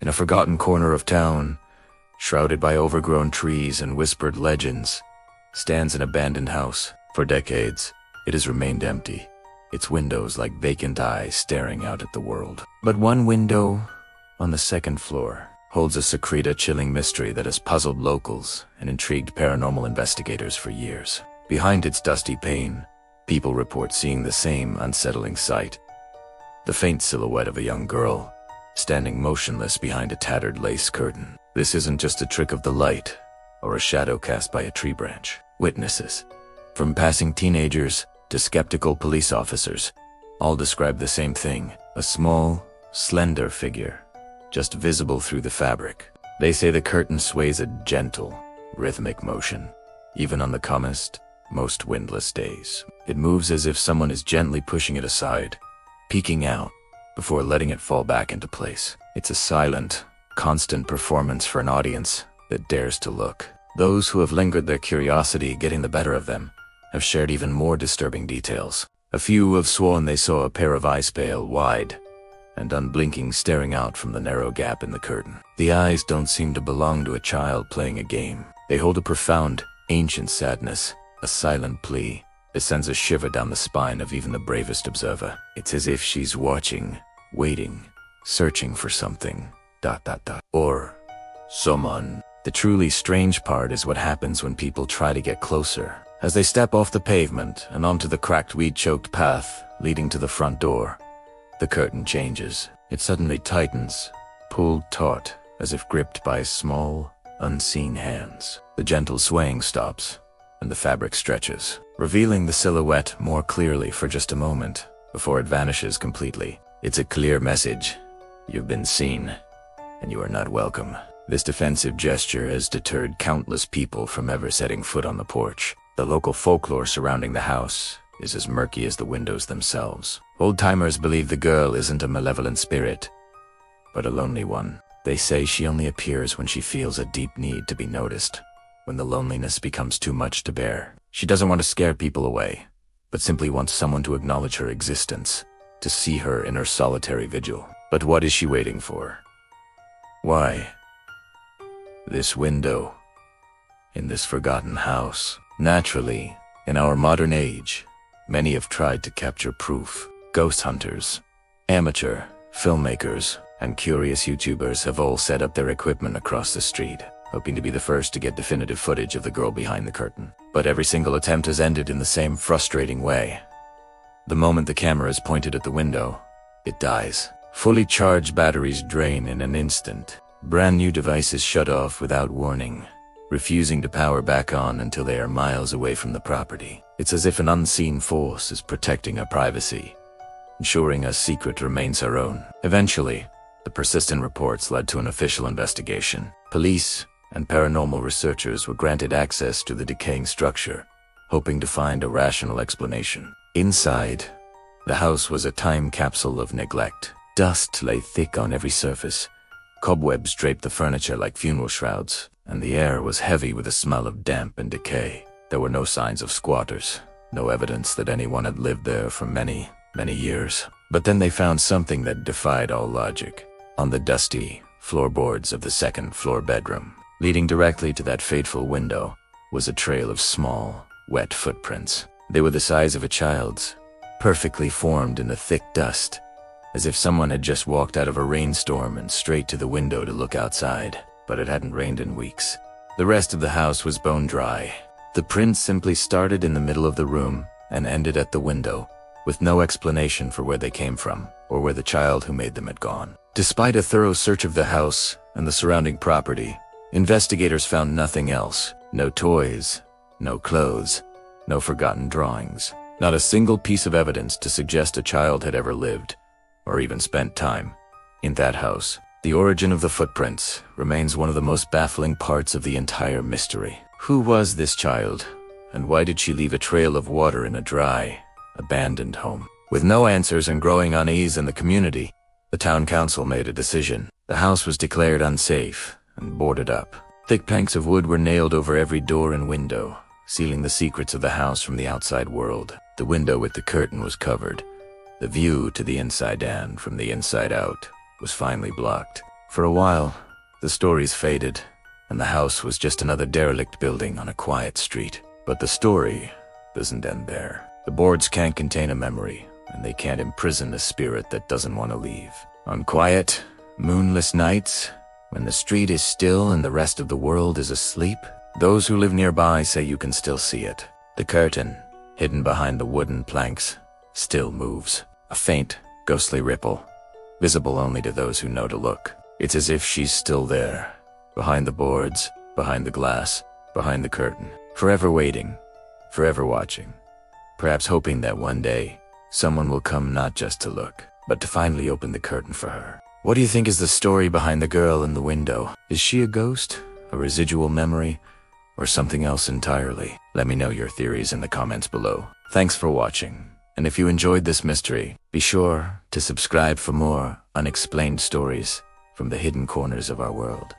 In a forgotten corner of town, shrouded by overgrown trees and whispered legends, stands an abandoned house. For decades, it has remained empty, its windows like vacant eyes staring out at the world. But one window, on the second floor, holds a secret, a chilling mystery that has puzzled locals and intrigued paranormal investigators for years. Behind its dusty pane, people report seeing the same unsettling sight: the faint silhouette of a young girl, standing motionless behind a tattered lace curtain. This isn't just a trick of the light, or a shadow cast by a tree branch. Witnesses, from passing teenagers to skeptical police officers, all describe the same thing: a small, slender figure, just visible through the fabric. They say the curtain sways a gentle, rhythmic motion, even on the calmest, most windless days. It moves as if someone is gently pushing it aside, peeking out, before letting it fall back into place. It's a silent, constant performance for an audience that dares to look. Those who have lingered their curiosity getting the better of them have shared even more disturbing details. A few have sworn they saw a pair of eyes pale, wide, and unblinking, staring out from the narrow gap in the curtain. The eyes don't seem to belong to a child playing a game. They hold a profound, ancient sadness, a silent plea that sends a shiver down the spine of even the bravest observer. It's as if she's watching, waiting, searching for something, ... or someone. The truly strange part is what happens when people try to get closer. As they step off the pavement and onto the cracked, weed-choked path leading to the front door, the curtain changes. It suddenly tightens, pulled taut, as if gripped by small, unseen hands. The gentle swaying stops, and the fabric stretches, revealing the silhouette more clearly for just a moment, before it vanishes completely. It's a clear message: you've been seen, and you are not welcome. This defensive gesture has deterred countless people from ever setting foot on the porch. The local folklore surrounding the house is as murky as the windows themselves. Old-timers believe the girl isn't a malevolent spirit, but a lonely one. They say she only appears when she feels a deep need to be noticed, when the loneliness becomes too much to bear. She doesn't want to scare people away, but simply wants someone to acknowledge her existence, to see her in her solitary vigil. But what is she waiting for? Why? This window, in this forgotten house. Naturally, in our modern age, many have tried to capture proof. Ghost hunters, amateur filmmakers, and curious YouTubers have all set up their equipment across the street, hoping to be the first to get definitive footage of the girl behind the curtain. But every single attempt has ended in the same frustrating way. The moment the camera is pointed at the window, it dies. Fully charged batteries drain in an instant. Brand new devices shut off without warning, refusing to power back on until they are miles away from the property. It's as if an unseen force is protecting our privacy, ensuring our secret remains our own. Eventually, the persistent reports led to an official investigation. Police and paranormal researchers were granted access to the decaying structure, hoping to find a rational explanation. Inside, the house was a time capsule of neglect. Dust lay thick on every surface. Cobwebs draped the furniture like funeral shrouds, and the air was heavy with the smell of damp and decay. There were no signs of squatters, no evidence that anyone had lived there for many, many years. But then they found something that defied all logic. On the dusty floorboards of the second-floor bedroom, leading directly to that fateful window, was a trail of small, wet footprints. They were the size of a child's, perfectly formed in the thick dust, as if someone had just walked out of a rainstorm and straight to the window to look outside. But it hadn't rained in weeks. The rest of the house was bone dry. The prints simply started in the middle of the room and ended at the window, with no explanation for where they came from or where the child who made them had gone. Despite a thorough search of the house and the surrounding property, investigators found nothing else. No toys, no clothes, no forgotten drawings. Not a single piece of evidence to suggest a child had ever lived, or even spent time, in that house. The origin of the footprints remains one of the most baffling parts of the entire mystery. Who was this child, and why did she leave a trail of water in a dry, abandoned home? With no answers and growing unease in the community, the town council made a decision. The house was declared unsafe and boarded up. Thick planks of wood were nailed over every door and window, sealing the secrets of the house from the outside world. The window with the curtain was covered. The view to the inside and from the inside out was finally blocked. For a while, the stories faded, and the house was just another derelict building on a quiet street. But the story doesn't end there. The boards can't contain a memory, and they can't imprison a spirit that doesn't want to leave. On quiet, moonless nights, when the street is still and the rest of the world is asleep, those who live nearby say you can still see it. The curtain, hidden behind the wooden planks, still moves. A faint, ghostly ripple, visible only to those who know to look. It's as if she's still there, behind the boards, behind the glass, behind the curtain, forever waiting, forever watching, perhaps hoping that one day someone will come not just to look, but to finally open the curtain for her. What do you think is the story behind the girl in the window? Is she a ghost, a residual memory, or something else entirely? Let me know your theories in the comments below. Thanks for watching, and if you enjoyed this mystery, be sure to subscribe for more unexplained stories from the hidden corners of our world.